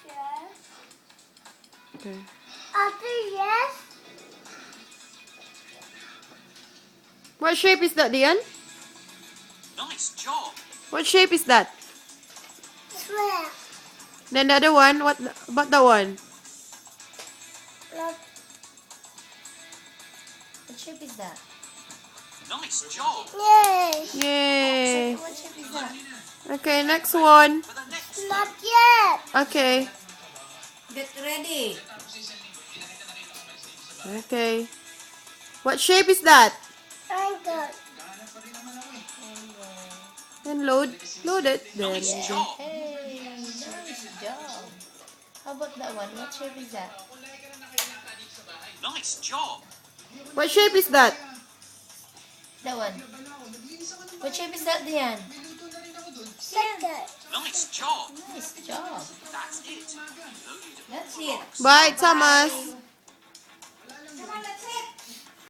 Yes. Okay. After yes. What shape is that, Dian? Nice job. What shape is that? Square. Then the other one, what about that one? Not What shape is that? Nice job. yay. Yay. What shape is that? Okay, next one. For the next one. Not yet. Okay. Get ready. Okay. What shape is that? Triangle. Then load it. Then. Nice job. Hey, nice job. How about that one? What shape is that? Nice job. What shape is that? That one. What shape is that, Dian? Second. Nice job. Nice job. That's it. Load. That's it. Bye, Thomas.